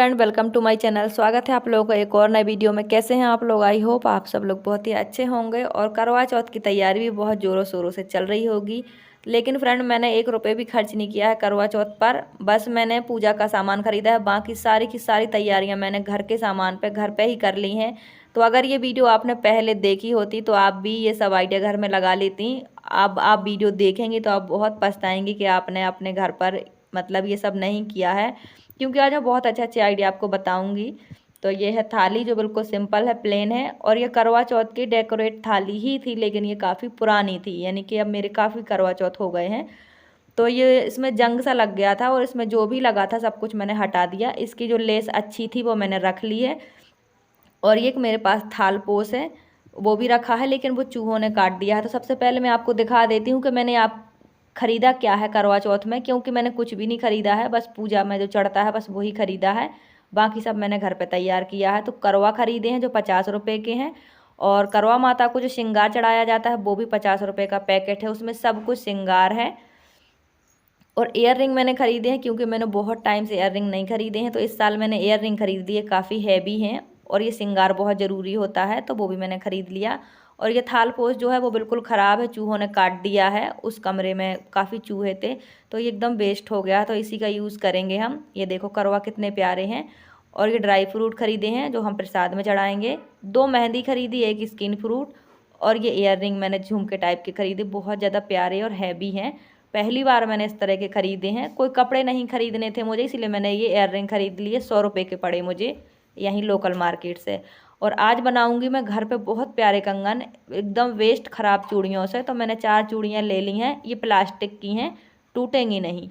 Friend, welcome to my channel. स्वागत है आप लोगों का एक और नए वीडियो में। कैसे हैं आप लोग? आई होप आप सब लोग बहुत ही अच्छे होंगे और करवा चौथ की तैयारी भी बहुत ज़ोरों शोरों से चल रही होगी। लेकिन फ्रेंड, मैंने 1 रुपये भी खर्च नहीं किया है करवा चौथ पर। बस मैंने पूजा का सामान खरीदा है, बाकी सारी की सारी तैयारियाँ मैंने घर के सामान पे घर पे ही कर ली हैं। तो अगर ये वीडियो आपने पहले देखी होती तो आप भी ये सब आइडिया घर में लगा लेती। अब आप वीडियो देखेंगी तो आप बहुत पछताएंगी कि आपने अपने घर पर मतलब ये सब नहीं किया है, क्योंकि आज मैं बहुत अच्छे अच्छे आइडिया आपको बताऊंगी। तो ये है थाली जो बिल्कुल सिंपल है, प्लेन है, और ये करवा चौथ की डेकोरेट थाली ही थी, लेकिन ये काफ़ी पुरानी थी, यानी कि अब मेरे काफ़ी करवा चौथ हो गए हैं। तो ये इसमें जंग सा लग गया था और इसमें जो भी लगा था सब कुछ मैंने हटा दिया। इसकी जो लेस अच्छी थी वो मैंने रख ली है। और ये एक मेरे पास थाल पोस है, वो भी रखा है, लेकिन वो चूहों ने काट दिया है। तो सबसे पहले मैं आपको दिखा देती हूँ कि मैंने आप खरीदा क्या है करवा चौथ में, क्योंकि मैंने कुछ भी नहीं खरीदा है, बस पूजा में जो चढ़ता है बस वही खरीदा है। बाकी सब मैंने घर पे तैयार किया है। तो करवा खरीदे हैं जो 50 रुपये के हैं, और करवा माता को जो श्रृंगार चढ़ाया जाता है वो भी 50 रुपये का पैकेट है, उसमें सब कुछ श्रृंगार है। और ईयर रिंग मैंने खरीदे हैं, क्योंकि मैंने बहुत टाइम से ईयर रिंग नहीं खरीदे हैं, तो इस साल मैंने ईयर रिंग खरीदी है, काफ़ी हैवी हैं और ये श्रृंगार बहुत ज़रूरी होता है, तो वो भी मैंने ख़रीद लिया। और ये थाल पोस जो है वो बिल्कुल ख़राब है, चूहों ने काट दिया है। उस कमरे में काफ़ी चूहे थे तो ये एकदम वेस्ट हो गया, तो इसी का यूज़ करेंगे हम। ये देखो करवा कितने प्यारे हैं। और ये ड्राई फ्रूट खरीदे हैं जो हम प्रसाद में चढ़ाएँगे। 2 मेहंदी खरीदी, एक स्किन फ्रूट, और ये ईयर रिंग मैंने झुमके टाइप के खरीदे, बहुत ज़्यादा प्यारे और हैवी हैं। पहली बार मैंने इस तरह के खरीदे हैं। कोई कपड़े नहीं खरीदने थे मुझे, इसलिए मैंने ये ईयर रिंग खरीद लिए। 100 रुपये के पड़े मुझे यहीं लोकल मार्केट से। और आज बनाऊंगी मैं घर पे बहुत प्यारे कंगन, एकदम वेस्ट ख़राब चूड़ियों से। तो मैंने 4 चूड़ियाँ ले ली हैं, ये प्लास्टिक की हैं, टूटेंगी नहीं।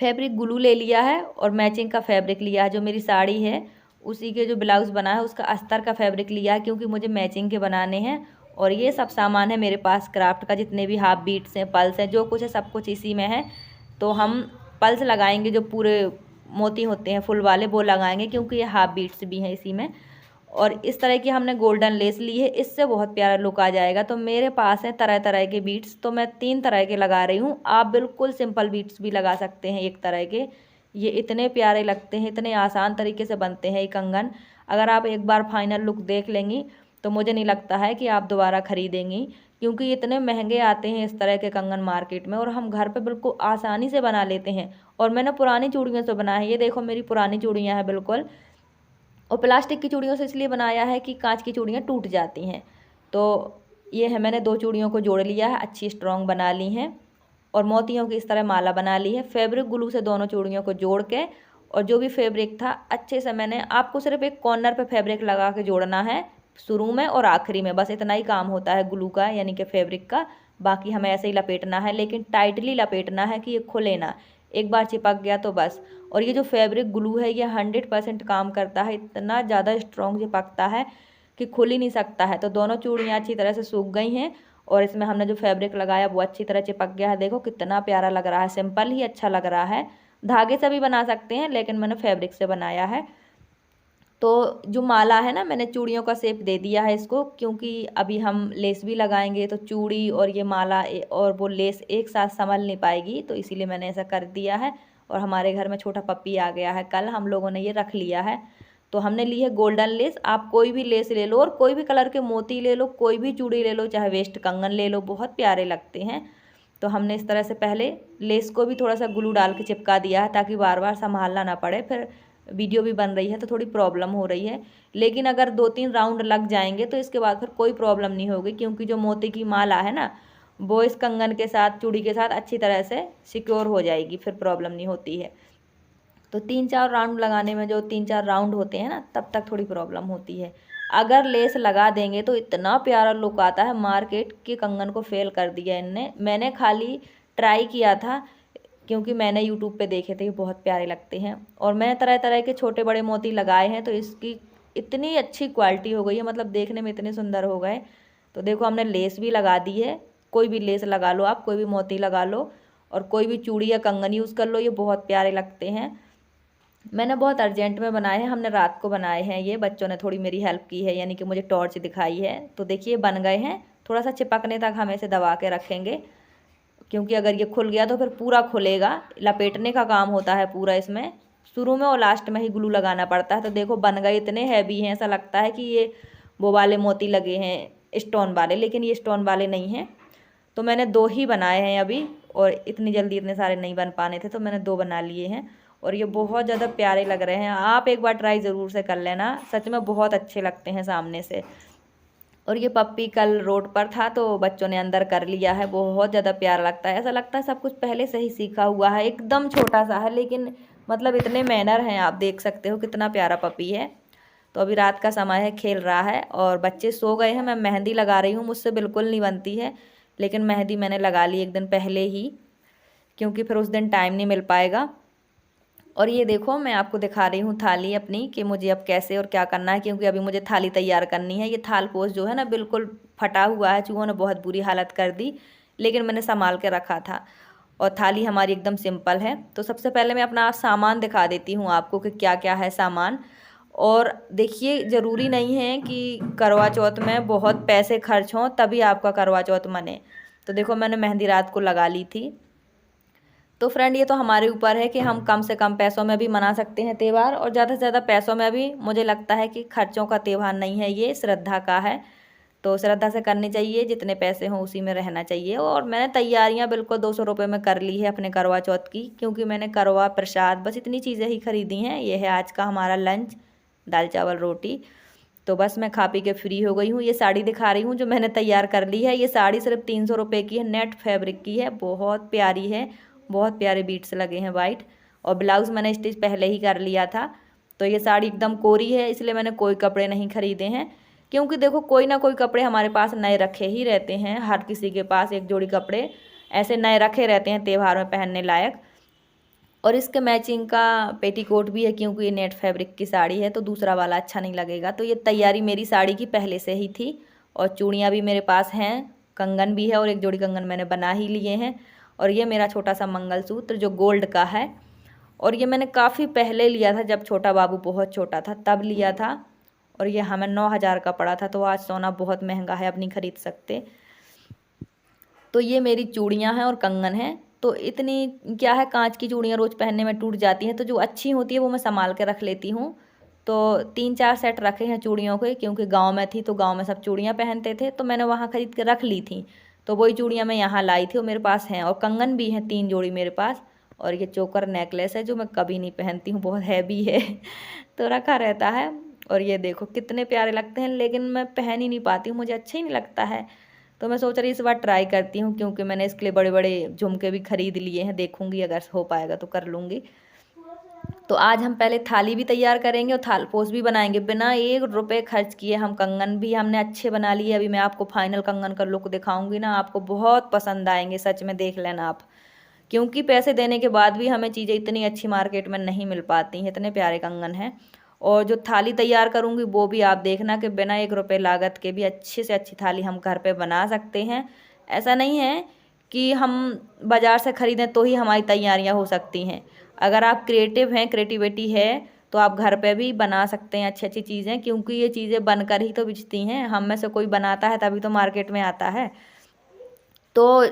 फैब्रिक ग्लू ले लिया है और मैचिंग का फैब्रिक लिया है। जो मेरी साड़ी है उसी के जो ब्लाउज़ बना है उसका अस्तर का फैब्रिक लिया है, क्योंकि मुझे मैचिंग के बनाने हैं। और ये सब सामान है मेरे पास क्राफ्ट का, जितने भी हाफ बीट्स हैं, पल्स हैं, जो कुछ है सब कुछ इसी में है। तो हम पल्स लगाएंगे, जो पूरे मोती होते हैं फुल वाले वो लगाएंगे, क्योंकि ये हाफ बीट्स भी हैं इसी में। और इस तरह की हमने गोल्डन लेस ली है, इससे बहुत प्यारा लुक आ जाएगा। तो मेरे पास है तरह तरह के बीट्स, तो मैं 3 तरह के लगा रही हूँ। आप बिल्कुल सिंपल बीट्स भी लगा सकते हैं, एक तरह के। ये इतने प्यारे लगते हैं, इतने आसान तरीके से बनते हैं ये कंगन। अगर आप एक बार फाइनल लुक देख लेंगी तो मुझे नहीं लगता है कि आप दोबारा खरीदेंगी, क्योंकि इतने महंगे आते हैं इस तरह के कंगन मार्केट में, और हम घर पे बिल्कुल आसानी से बना लेते हैं। और मैंने पुरानी चूड़ियों से बनाया है, ये देखो मेरी पुरानी चूड़ियाँ हैं बिल्कुल। और प्लास्टिक की चूड़ियों से इसलिए बनाया है कि कांच की चूड़ियाँ टूट जाती हैं। तो ये है, मैंने 2 चूड़ियों को जोड़ लिया है, अच्छी स्ट्रॉन्ग बना ली हैं, और मोतियों की इस तरह माला बना ली है। फैब्रिक ग्लू से दोनों चूड़ियों को जोड़ के, और जो भी फैब्रिक था अच्छे से मैंने, आपको सिर्फ एक कॉर्नर पे फैब्रिक लगा के जोड़ना है, शुरू में और आखिरी में, बस इतना ही काम होता है ग्लू का, यानी कि फैब्रिक का। बाकी हमें ऐसे ही लपेटना है, लेकिन टाइटली लपेटना है कि ये खुले ना, एक बार चिपक गया तो बस। और ये जो फैब्रिक ग्लू है ये 100% काम करता है, इतना ज़्यादा स्ट्रॉन्ग चिपकता है कि खुल ही नहीं सकता है। तो दोनों चूड़ियाँ अच्छी तरह से सूख गई हैं, और इसमें हमने जो फैब्रिक लगाया वो अच्छी तरह चिपक गया है। देखो कितना प्यारा लग रहा है, सिंपल ही अच्छा लग रहा है। धागे से भी बना सकते हैं, लेकिन मैंने फैब्रिक से बनाया है। तो जो माला है ना, मैंने चूड़ियों का शेप दे दिया है इसको, क्योंकि अभी हम लेस भी लगाएंगे, तो चूड़ी और ये माला और वो लेस एक साथ संभल नहीं पाएगी, तो इसीलिए मैंने ऐसा कर दिया है। और हमारे घर में छोटा पप्पी आ गया है कल, हम लोगों ने ये रख लिया है। तो हमने ली है गोल्डन लेस। आप कोई भी लेस ले लो और कोई भी कलर के मोती ले लो, कोई भी चूड़ी ले लो, चाहे वेस्ट कंगन ले लो, बहुत प्यारे लगते हैं। तो हमने इस तरह से पहले लेस को भी थोड़ा सा ग्लू डाल के चिपका दिया है, ताकि बार बार संभालना ना पड़े। फिर वीडियो भी बन रही है तो थोड़ी प्रॉब्लम हो रही है, लेकिन अगर 2-3 राउंड लग जाएंगे तो इसके बाद फिर कोई प्रॉब्लम नहीं होगी, क्योंकि जो मोती की माला है ना वो इस कंगन के साथ, चूड़ी के साथ अच्छी तरह से सिक्योर हो जाएगी, फिर प्रॉब्लम नहीं होती है। तो 3-4 राउंड लगाने में, जो 3-4 राउंड होते हैं ना, तब तक थोड़ी प्रॉब्लम होती है। अगर लेस लगा देंगे तो इतना प्यारा लुक आता है, मार्केट के कंगन को फेल कर दिया इनने। मैंने खाली ट्राई किया था, क्योंकि मैंने यूट्यूब पे देखे थे, बहुत प्यारे लगते हैं। और मैंने तरह तरह के छोटे बड़े मोती लगाए हैं, तो इसकी इतनी अच्छी क्वालिटी हो गई है, मतलब देखने में इतने सुंदर हो गए। तो देखो हमने लेस भी लगा दी है, कोई भी लेस लगा लो आप, कोई भी मोती लगा लो, और कोई भी चूड़ी या कंगन यूज़ कर लो, ये बहुत प्यारे लगते हैं। मैंने बहुत अर्जेंट में बनाए हैं, हमने रात को बनाए हैं, ये बच्चों ने थोड़ी मेरी हेल्प की है, यानी कि मुझे टॉर्च दिखाई है। तो देखिए बन गए हैं। थोड़ा सा चिपकने तक हम इसे दबा के रखेंगे, क्योंकि अगर ये खुल गया तो फिर पूरा खुलेगा, लपेटने का काम होता है पूरा इसमें। शुरू में और लास्ट में ही ग्लू लगाना पड़ता है। तो देखो बन गए, इतने हैवी हैं, ऐसा लगता है कि ये वो वाले मोती लगे हैं स्टोन वाले, लेकिन ये स्टोन वाले नहीं हैं। तो मैंने 2 ही बनाए हैं अभी, और इतनी जल्दी इतने सारे नहीं बन पाने थे, तो मैंने 2 बना लिए हैं। और ये बहुत ज़्यादा प्यारे लग रहे हैं। आप एक बार ट्राई ज़रूर से कर लेना, सच में बहुत अच्छे लगते हैं सामने से। और ये पप्पी कल रोड पर था तो बच्चों ने अंदर कर लिया है। बहुत ज़्यादा प्यारा लगता है, ऐसा लगता है सब कुछ पहले से ही सीखा हुआ है। एकदम छोटा सा है, लेकिन मतलब इतने मैनर हैं, आप देख सकते हो कितना प्यारा पपी है। तो अभी रात का समय है, खेल रहा है और बच्चे सो गए हैं। मैं मेहंदी लगा रही हूँ, मुझसे बिल्कुल नहीं बनती है, लेकिन मेहंदी मैंने लगा ली एक दिन पहले ही, क्योंकि फिर उस दिन टाइम नहीं मिल पाएगा। और ये देखो मैं आपको दिखा रही हूँ थाली अपनी, कि मुझे अब कैसे और क्या करना है, क्योंकि अभी मुझे थाली तैयार करनी है। ये थाल पोस जो है ना बिल्कुल फटा हुआ है, चूहों ने बहुत बुरी हालत कर दी, लेकिन मैंने संभाल के रखा था। और थाली हमारी एकदम सिंपल है। तो सबसे पहले मैं अपना सामान दिखा देती हूँ आपको कि क्या क्या है सामान। और देखिए ज़रूरी नहीं है कि करवा चौथ में बहुत पैसे खर्च हों तभी आपका करवा चौथ मने। तो देखो मैंने मेहंदी रात को लगा ली थी। तो फ्रेंड ये तो हमारे ऊपर है कि हम कम से कम पैसों में भी मना सकते हैं त्यौहार, और ज़्यादा से ज़्यादा पैसों में भी। मुझे लगता है कि खर्चों का त्यौहार नहीं है, ये श्रद्धा का है। तो श्रद्धा से करनी चाहिए, जितने पैसे हों उसी में रहना चाहिए। और मैंने तैयारियां बिल्कुल 200 रुपये में कर ली है अपने करवा चौथ की, क्योंकि मैंने करवा प्रसाद बस इतनी चीज़ें ही खरीदी हैं। ये है आज का हमारा लंच, दाल चावल रोटी। तो बस मैं खा पी के फ्री हो गई हूँ। ये साड़ी दिखा रही हूँ जो मैंने तैयार कर ली है। ये साड़ी सिर्फ 300 रुपये की है, नेट फैब्रिक की है, बहुत प्यारी है, बहुत प्यारे बीट्स लगे हैं वाइट। और ब्लाउज़ मैंने स्टिच पहले ही कर लिया था। तो ये साड़ी एकदम कोरी है, इसलिए मैंने कोई कपड़े नहीं खरीदे हैं, क्योंकि देखो कोई ना कोई कपड़े हमारे पास नए रखे ही रहते हैं। हर किसी के पास एक जोड़ी कपड़े ऐसे नए रखे रहते हैं त्यौहार में पहनने लायक। और इसके मैचिंग का पेटीकोट भी है, क्योंकि ये नेट फैब्रिक की साड़ी है तो दूसरा वाला अच्छा नहीं लगेगा। तो ये तैयारी मेरी साड़ी की पहले से ही थी। और चूड़ियाँ भी मेरे पास हैं, कंगन भी है, और एक जोड़ी कंगन मैंने बना ही लिए हैं। और ये मेरा छोटा सा मंगलसूत्र जो गोल्ड का है, और ये मैंने काफ़ी पहले लिया था, जब छोटा बाबू बहुत छोटा था तब लिया था। और ये हमें 9,000 का पड़ा था। तो आज सोना बहुत महंगा है, अब नहीं खरीद सकते। तो ये मेरी चूड़ियाँ हैं और कंगन हैं। तो इतनी क्या है, कांच की चूड़ियाँ रोज़ पहनने में टूट जाती हैं, तो जो अच्छी होती है वो मैं संभाल के रख लेती हूँ। तो 3-4 सेट रखे हैं चूड़ियों के, क्योंकि गांव में थी तो गांव में सब चूड़ियाँ पहनते थे, तो मैंने वहाँ खरीद के रख ली थी। तो वही चूड़ियाँ मैं यहाँ लाई थी और मेरे पास हैं। और कंगन भी हैं 3 जोड़ी मेरे पास। और ये चोकर नेकलेस है जो मैं कभी नहीं पहनती हूँ, बहुत हैवी है तो रखा रहता है। और ये देखो कितने प्यारे लगते हैं, लेकिन मैं पहन ही नहीं पाती हूँ, मुझे अच्छा ही नहीं लगता है। तो मैं सोच रही इस बार ट्राई करती हूँ, क्योंकि मैंने इसके लिए बड़े बड़े झुमके भी खरीद लिए हैं। देखूंगी अगर हो पाएगा तो कर लूँगी। तो आज हम पहले थाली भी तैयार करेंगे और थाल पोस भी बनाएंगे। बिना 1 रुपये खर्च किए हम कंगन भी हमने अच्छे बना लिए। अभी मैं आपको फाइनल कंगन का लुक दिखाऊंगी ना, आपको बहुत पसंद आएंगे, सच में देख लेना आप। क्योंकि पैसे देने के बाद भी हमें चीज़ें इतनी अच्छी मार्केट में नहीं मिल पाती हैं, इतने प्यारे कंगन हैं। और जो थाली तैयार करूँगी वो भी आप देखना कि बिना 1 रुपये लागत के भी अच्छी से अच्छी थाली हम घर पे बना सकते हैं। ऐसा नहीं है कि हम बाज़ार से ख़रीदें तो ही हमारी तैयारियाँ हो सकती हैं। अगर आप क्रिएटिव हैं, क्रिएटिविटी है, तो आप घर पे भी बना सकते हैं अच्छी अच्छी चीज़ें, क्योंकि ये चीज़ें बनकर ही तो बिकती हैं। हम में से कोई बनाता है तभी तो मार्केट में आता है। तो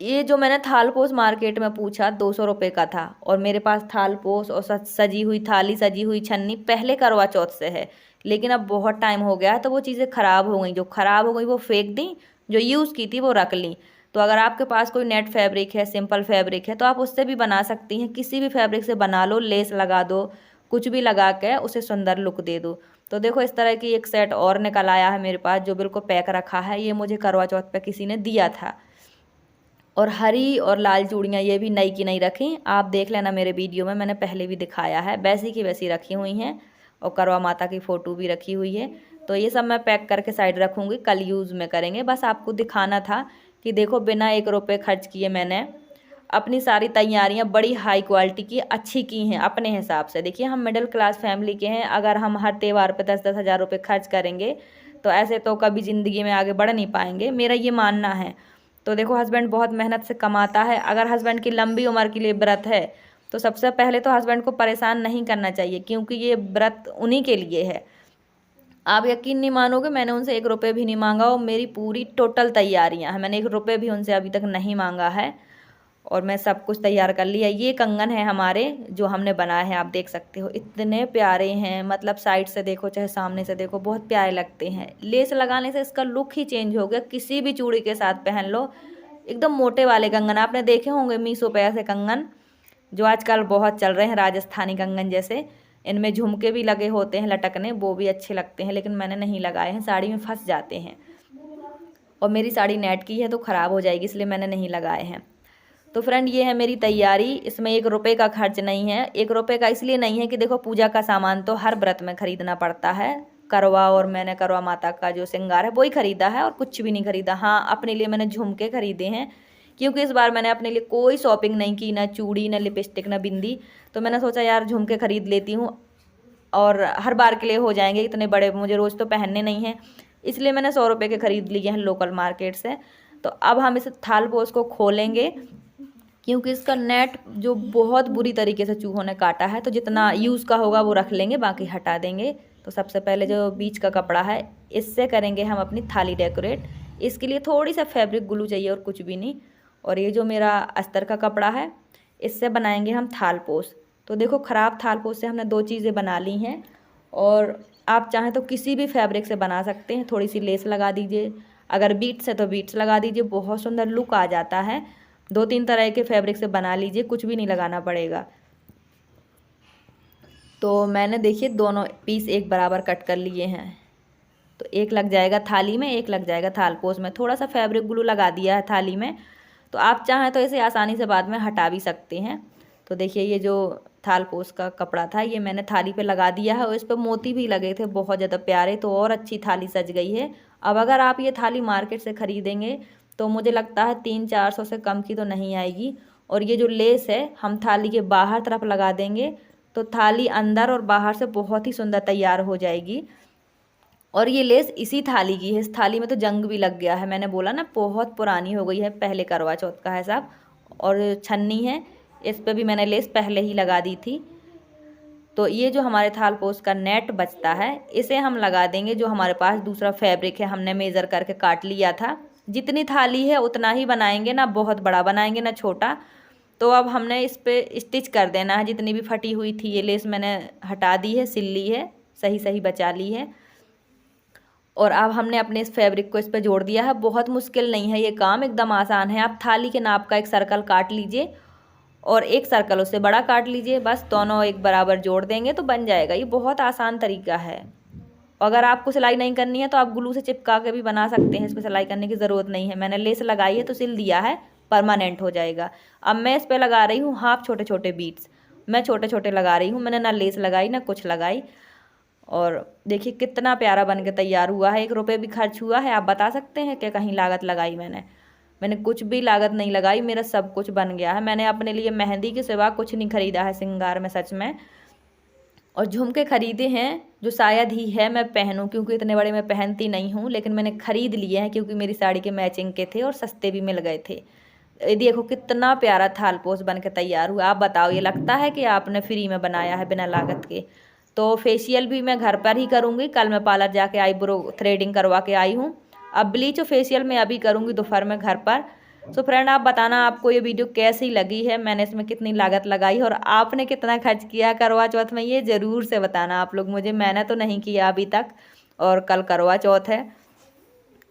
ये जो मैंने थालपोस मार्केट में पूछा 200 रुपये का था, और मेरे पास थालपोस और सजी हुई थाली, सजी हुई छन्नी पहले करवा चौथ से है। लेकिन अब बहुत टाइम हो गया है तो वो चीज़ें ख़राब हो गई। जो ख़राब हो गई वो फेंक दी, जो यूज़ की थी वो रख ली। तो अगर आपके पास कोई नेट फैब्रिक है, सिंपल फैब्रिक है, तो आप उससे भी बना सकती हैं। किसी भी फैब्रिक से बना लो, लेस लगा दो, कुछ भी लगा के उसे सुंदर लुक दे दो। तो देखो इस तरह की एक सेट और निकल आया है मेरे पास, जो बिल्कुल पैक रखा है। ये मुझे करवा चौथ पे किसी ने दिया था। और हरी और लाल चूड़ियाँ ये भी नई की नई रखी, आप देख लेना मेरे वीडियो में, मैंने पहले भी दिखाया है। वैसी की वैसी रखी हुई हैं, और करवा माता की फ़ोटो भी रखी हुई है। तो ये सब मैं पैक करके साइड रखूँगी, कल यूज़ में करेंगे। बस आपको दिखाना था कि देखो बिना 1 रुपये खर्च किए मैंने अपनी सारी तैयारियां बड़ी हाई क्वालिटी की अच्छी की हैं अपने हिसाब से। देखिए हम मिडिल क्लास फैमिली के हैं, अगर हम हर त्यौहार पे 10-10 हज़ार रुपये खर्च करेंगे तो ऐसे तो कभी ज़िंदगी में आगे बढ़ नहीं पाएंगे, मेरा ये मानना है। तो देखो हस्बैंड बहुत मेहनत से कमाता है। अगर हस्बैंड की लंबी उम्र के लिए व्रत है तो सबसे पहले तो हस्बैंड को परेशान नहीं करना चाहिए, क्योंकि ये व्रत उन्हीं के लिए है। आप यकीन नहीं मानोगे, मैंने उनसे 1 रुपये भी नहीं मांगा, और मेरी पूरी टोटल तैयारियां हैं, मैंने 1 रुपये भी उनसे अभी तक नहीं मांगा है। और मैं सब कुछ तैयार कर लिया। ये कंगन है हमारे जो हमने बनाए हैं, आप देख सकते हो इतने प्यारे हैं, मतलब साइड से देखो चाहे सामने से देखो बहुत प्यारे लगते हैं। लेस लगाने से इसका लुक ही चेंज हो गया, किसी भी चूड़ी के साथ पहन लो। एकदम मोटे वाले कंगन आपने देखे होंगे मीशो पे, ऐसे कंगन जो आजकल बहुत चल रहे हैं, राजस्थानी कंगन जैसे। इनमें झुमके भी लगे होते हैं लटकने, वो भी अच्छे लगते हैं, लेकिन मैंने नहीं लगाए हैं, साड़ी में फंस जाते हैं। और मेरी साड़ी नेट की है तो ख़राब हो जाएगी, इसलिए मैंने नहीं लगाए हैं। तो फ्रेंड ये है मेरी तैयारी, इसमें 1 रुपये का खर्च नहीं है। 1 रुपये का इसलिए नहीं है कि देखो पूजा का सामान तो हर व्रत में ख़रीदना पड़ता है, करवा, और मैंने करवा माता का जो श्रृंगार है वही ख़रीदा है और कुछ भी नहीं ख़रीदा। हाँ, अपने लिए मैंने झुमके ख़रीदे हैं, क्योंकि इस बार मैंने अपने लिए कोई शॉपिंग नहीं की, ना चूड़ी, ना लिपस्टिक, ना बिंदी। तो मैंने सोचा यार झुमके ख़रीद लेती हूँ और हर बार के लिए हो जाएंगे, इतने बड़े मुझे रोज़ तो पहनने नहीं हैं, इसलिए मैंने 100 रुपये के ख़रीद लिए हैं लोकल मार्केट से। तो अब हम इस थाल पोस को खोलेंगे, क्योंकि इसका नेट जो बहुत बुरी तरीके से चूहों ने काटा है, तो जितना यूज़ का होगा वो रख लेंगे, बाकी हटा देंगे। तो सबसे पहले जो बीच का कपड़ा है, इससे करेंगे हम अपनी थाली डेकोरेट। इसके लिए थोड़ी सा फैब्रिक ग्लू चाहिए और कुछ भी नहीं। और ये जो मेरा अस्तर का कपड़ा है, इससे बनाएंगे हम थाल पोस। तो देखो ख़राब थाल पोस से हमने 2 चीज़ें बना ली हैं, और आप चाहें तो किसी भी फैब्रिक से बना सकते हैं। थोड़ी सी लेस लगा दीजिए, अगर बीट्स है तो बीट्स लगा दीजिए, बहुत सुंदर लुक आ जाता है। 2-3 तरह के फैब्रिक से बना लीजिए, कुछ भी नहीं लगाना पड़ेगा। तो मैंने देखिए दोनों पीस एक बराबर कट कर लिए हैं, तो एक लग जाएगा थाली में, एक लग जाएगा थाल पोस में। थोड़ा सा फैब्रिक ग्लू लगा दिया है थाली में, तो आप चाहें तो इसे आसानी से बाद में हटा भी सकते हैं। तो देखिए ये जो थाल पोस का कपड़ा था, ये मैंने थाली पे लगा दिया है, और इस पर मोती भी लगे थे बहुत ज़्यादा प्यारे, तो और अच्छी थाली सज गई है। अब अगर आप ये थाली मार्केट से ख़रीदेंगे तो मुझे लगता है 300-400 से कम की तो नहीं आएगी। और ये जो लेस है हम थाली के बाहर तरफ लगा देंगे, तो थाली अंदर और बाहर से बहुत ही सुंदर तैयार हो जाएगी। और ये लेस इसी थाली की है, इस थाली में तो जंग भी लग गया है, मैंने बोला ना बहुत पुरानी हो गई है, पहले करवा चौथ का है सब। और छन्नी है, इस पर भी मैंने लेस पहले ही लगा दी थी। तो ये जो हमारे थाल पोस का नेट बचता है, इसे हम लगा देंगे। जो हमारे पास दूसरा फैब्रिक है हमने मेज़र करके काट लिया था, जितनी थाली है उतना ही बनाएंगे, ना बहुत बड़ा बनाएंगे ना छोटा। तो अब हमने इस पे स्टिच कर देना है। जितनी भी फटी हुई थी ये लेस मैंने हटा दी है, सिल ली है, सही सही बचा ली है। और अब हमने अपने इस फैब्रिक को इस पे जोड़ दिया है। बहुत मुश्किल नहीं है ये काम, एकदम आसान है। आप थाली के नाप का एक सर्कल काट लीजिए और एक सर्कल उससे बड़ा काट लीजिए, बस दोनों एक बराबर जोड़ देंगे तो बन जाएगा। ये बहुत आसान तरीका है। अगर आपको सिलाई नहीं करनी है तो आप ग्लू से चिपका के भी बना सकते हैं, इस पर सिलाई करने की ज़रूरत नहीं है। मैंने लेस लगाई है तो सिल दिया है, परमानेंट हो जाएगा। अब मैं इस पर लगा रही हूँ हाफ छोटे छोटे बीट्स, मैं छोटे छोटे लगा रही हूँ, मैंने ना लेस लगाई ना कुछ लगाई। और देखिए कितना प्यारा बन के तैयार हुआ है। 1 रुपये भी खर्च हुआ है। आप बता सकते हैं कि कहीं लागत लगाई मैंने कुछ भी लागत नहीं लगाई, मेरा सब कुछ बन गया है। मैंने अपने लिए मेहंदी के सिवा कुछ नहीं खरीदा है श्रृंगार में, सच में। और झुमके खरीदे हैं जो शायद ही है मैं पहनूं, क्योंकि इतने बड़े मैं पहनती नहीं हूँ, लेकिन मैंने ख़रीद लिए हैं क्योंकि मेरी साड़ी के मैचिंग के थे और सस्ते भी मिल गए थे। ये देखो कितना प्यारा थालपोश बन के तैयार हुआ। आप बताओ, ये लगता है कि आपने फ्री में बनाया है बिना लागत के। तो फेशियल भी मैं घर पर ही करूँगी। कल मैं पार्लर जाके आईब्रो थ्रेडिंग करवा के आई हूँ। अब ब्लीच और फेशियल मैं अभी करूँगी दोपहर में घर पर। सो फ्रेंड, आप बताना आपको ये वीडियो कैसी लगी है, मैंने इसमें कितनी लागत लगाई और आपने कितना खर्च किया करवा चौथ में, ये ज़रूर से बताना आप लोग मुझे। मैंने तो नहीं किया अभी तक, और कल करवा चौथ है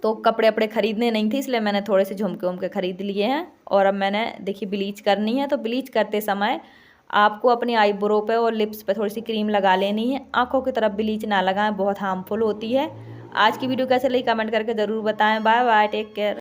तो कपड़े वपड़े ख़रीदने नहीं थे, इसलिए मैंने थोड़े से झुमके उमके ख़रीद लिए हैं। और अब मैंने देखिए ब्लीच करनी है, तो ब्लीच करते समय आपको अपनी आईब्रो पे और लिप्स पे थोड़ी सी क्रीम लगा लेनी है। आँखों की तरफ ब्लीच ना लगाएं, बहुत हार्मफुल होती है। आज की वीडियो कैसे लगी कमेंट करके ज़रूर बताएं। Bye bye, take care.